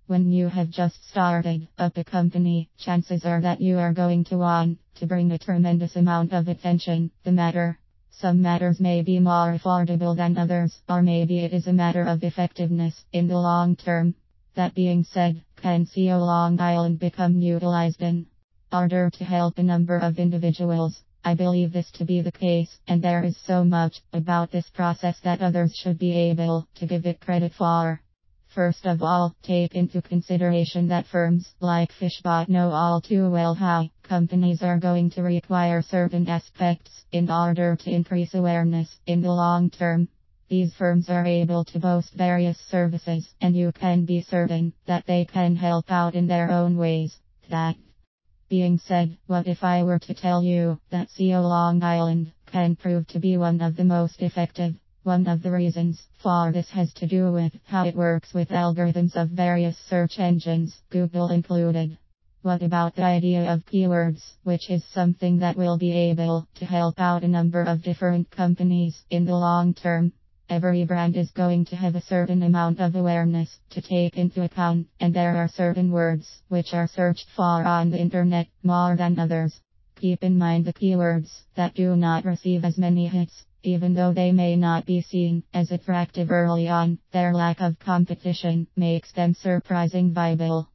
When you have just started up a company, chances are that you are going to want to bring a tremendous amount of attention to the matter. Some matters may be more affordable than others, or maybe it is a matter of effectiveness in the long term. That being said, can SEO Long Island become utilized in order to help a number of individuals? I believe this to be the case, and there is so much about this process that others should be able to give it credit for. First of all, take into consideration that firms like Fishbot know all too well how companies are going to require certain aspects in order to increase awareness in the long term. These firms are able to boast various services, and you can be certain that they can help out in their own ways. That being said, what if I were to tell you that SEO Long Island can prove to be one of the most effective? One of the reasons for this has to do with how it works with algorithms of various search engines, Google included. What about the idea of keywords, which is something that will be able to help out a number of different companies in the long term? Every brand is going to have a certain amount of awareness to take into account, and there are certain words which are searched for on the internet more than others. Keep in mind the keywords that do not receive as many hits. Even though they may not be seen as attractive early on, their lack of competition makes them surprisingly viable.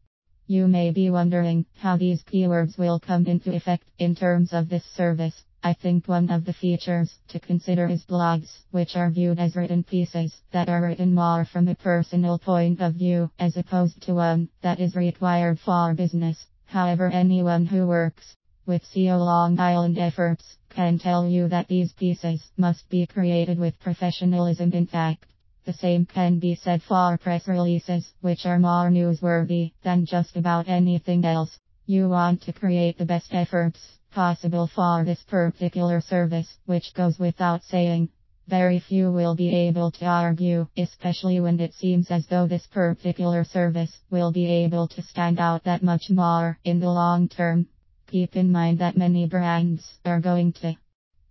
You may be wondering how these keywords will come into effect in terms of this service. I think one of the features to consider is blogs, which are viewed as written pieces that are written more from a personal point of view, as opposed to one that is required for business. However, anyone who works with SEO Long Island efforts can tell you that these pieces must be created with professionalism intact. The same can be said for press releases, which are more newsworthy than just about anything else. You want to create the best efforts possible for this particular service, which goes without saying. Very few will be able to argue, especially when it seems as though this particular service will be able to stand out that much more in the long term. Keep in mind that many brands are going to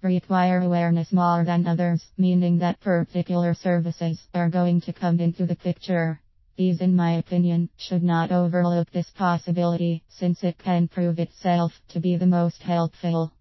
require awareness more than others, meaning that particular services are going to come into the picture. These, in my opinion, should not overlook this possibility, since it can prove itself to be the most helpful.